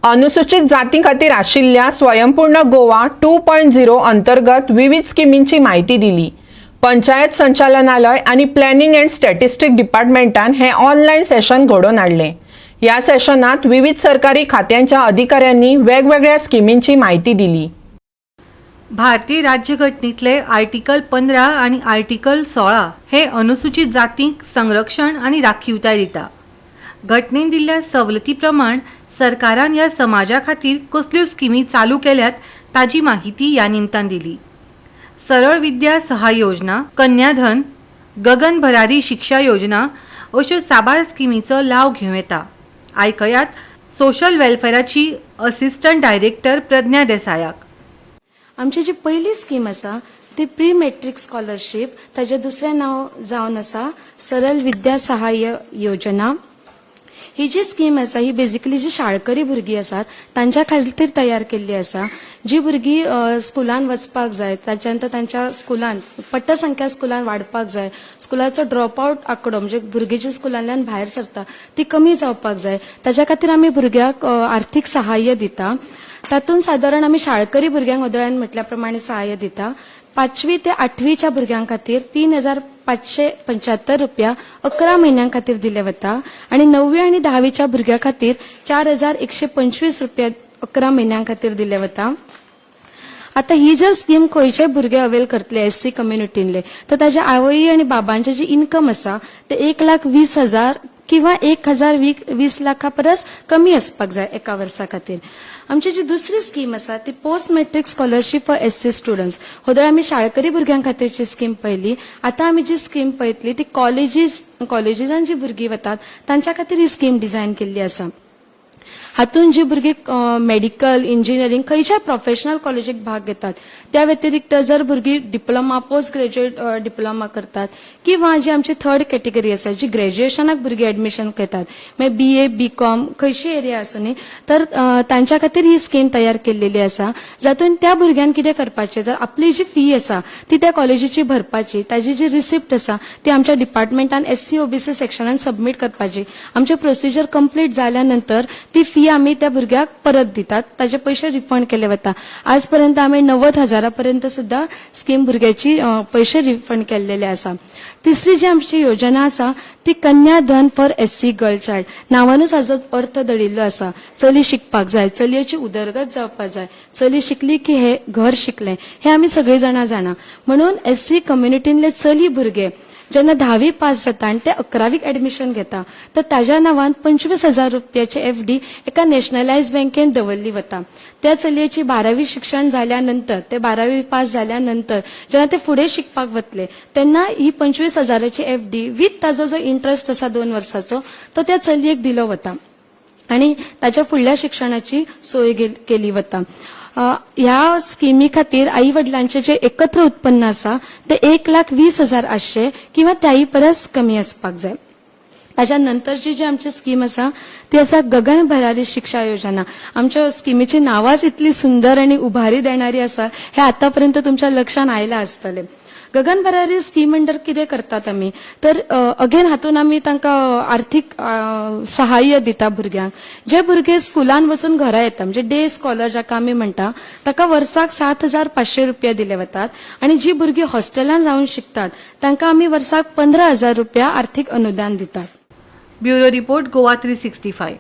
अनुसूचित जाती खातीर आशिल्ल्या स्वयंपूर्ण गोवा 2.0 अंतर्गत विविध स्किमींची माहिती दिली। पंचायत संचालनालय आणि प्लॅनिंग अँड स्टॅटिस्टिक डिपार्टमेंटान हे ऑनलाईन सेशन घडोवन हाडले। या सेशनात विविध सरकारी खात्यांच्या अधिकाऱ्यांनी वेगवेगळ्या स्किमींची माहिती दिली। भारतीय राज्यघटनेतले आर्टिकल 15 आणि आर्टिकल 16 हे अनुसूचित जातींक संरक्षण आणि राखीवताय दिता। घटनेन दिल्ल्या सवलती प्रमाण सरकारान ह्या समाजा खातीर कसल्यो स्किमी चालू केल्यात ताजी माहिती या निमतान दिली। सरळ विद्या सहाय योजना, कन्याधन, गगन भरारी शिक्षा योजना अश्यो साबार स्किमीचो लाव घेवं येता। आयकयात सोशल वेलफेअराची असिस्टंट डायरेक्टर प्रज्ञा देसायाक। आमची जी पहिली स्कीम आसा ती प्री मेट्रिक स्कॉलरशिप, ताजे दुसरें नाव जावन आसा सरळ विद्या सहाय्य योजना। ही जी स्कीम आसा ही बेसिकली जी शाळकरी भुरगीं आसात तांच्या खातीर तयार केल्ली आसा। जी भुरगीं स्कुलान वचपाक जाय, ताच्यानंतर तांच्या स्कुलान पट्टसंख्या स्कुलान वाडपाक जाय, स्कुलाचो ड्रॉप आउट आंकडो म्हणजे भुरगीं जी स्कुलांतल्यान भायर सरता ती कमी जावपाक जाय, ताच्या खातीर आमी भुरग्याक आर्थीक सहाय्य दिता। तातूंत सादारण आमी शाळकरी भुरग्यांक उदळ्यान म्हटल्या प्रमाणे सहाय्य दिता। 5वी ते 8वीच्या भुरग्यां खातीर 3,575 रुपया 11 म्हयन्यां खातीर दिले वता आणि 9वी आणि 10वीच्या भुरग्यां खातीर 4,125 रुपया 11 म्हयन्यां खातीर दिले वता। आता ही जर स्कीम खंयचे भुरगे अवेल करतले एससी कम्युनिटींतले, तर ताच्या आवय आणि बाबांचे जे इन्कम आसा ते 1,20,000 किंवा 1,20 लाखा परस कमी असपाक जाय एका वर्सा खातीर। आमची जी दुसरी स्कीम आसा ती post matric scholarship for SC students. होदळ आमी शाळकरी भुरग्यां खातीरची स्कीम पळयली। आता आमी जी स्कीम पळयतली ती कॉलेजीसांत जी भुरगीं वतात तांच्या खातीर ही स्कीम डिझायन केल्ली आसा। हातून जी भुरगीं मेडिकल, इंजिनियरिंग खंयच्या प्रोफेशनल कॉलेजीक भाग घेतात, त्या व्यतिरिक्त जर भुरगीं डिप्लोमा, पोस्ट ग्रॅज्युएट डिप्लोमा करतात किंवा जी आमची थर्ड कॅटेगरी आसा जी ग्रॅज्युएशनाक भुरगीं एडमिशन घेतात, मागीर BA, BCom खंयची एरिया आसूं न्ही, तर तांच्या खातीर ही स्कीम तयार केल्लेली आसा। जातून त्या भुरग्यांक कितें करपाचें, जर आपली जी फी आसा ती त्या कॉलेजीची भरपाची, ताजी जी रिसिप्ट आसा ती आमच्या डिपार्टमेंटान SC OBC सेक्शनान सबमिट करपाची। आमचे प्रोसिजर कंप्लीट जाल्या नंतर ती फी आमी त्या भुरग्याक परत दितात, ताजे पयशे रिफंड केले वता। आजपर्यंत आमी 90,000 पर्यंत सुद्धा स्कीम भुरग्याची पयशे रिफंड केल्लेले आसा। तिसरी जी आमची योजना आसा ती कन्याधन फॉर SC गर्ल चाइल्ड। नावानूच हाजो अर्थ दडिल्लो आसा। चली शिकपाक जाय, चलयेची उदरगत जावपाक जाय, चली शिकली की हे घर शिकले, हे आमी सगळी जाणा जाणा। म्हणून SC कम्युनिटींतले चली भुरगे जेन्ना 10वी पास जाता आणि ते 11वीक एडमिशन घेता, तर ताज्या नावान 25,000 रुपयाची FD एका नॅशनलायज बँकेन दवरली वता। त्या चलयेची 12वी शिक्षण झाल्यानंतर, ते 12वी पास झाल्यानंतर जेन्ना ते फुडें शिकपाक वतले तेन्ना ही 25,000ची FD विथ ताजो जो इंटरेस्ट आसा 2 वर्साचो तो त्या चलयेक दिलो वता आणि ताच्या फुडल्या शिक्षणाची सोय केली वता। ह्या स्कीमी खातीर आई वडिलांचे जे एकत्र उत्पन्न आसा ते 1,20,800 किंवा त्याही परस कमी असपाक जाय। ताच्या नंतरची जी आमची स्कीम आसा ती आसा गगन भरारी शिक्षा योजना। आमच्या स्कीमीची नावाच इतली सुंदर आणि उभारी देणारी आसा हे आतापर्यंत तुमच्या लक्षात आयला आसतले। गगन भरारी स्कीम अंडर कितें करतात आमी, तर अगेन हातून आमी तांकां आर्थीक सहाय्य दिता भुरग्यांक। जे भुरगे स्कुलान वचून घरा येता म्हणजे डे स्कॉलर जाका आमी म्हणटा, ताका वर्साक 7,500 रुपया दिले वतात आणि जी भुरगीं हॉस्टेलान रावन शिकतात तांकां आमी वर्साक 15,000 रुपया आर्थीक अनुदान दितात। Bureau report Goa 365।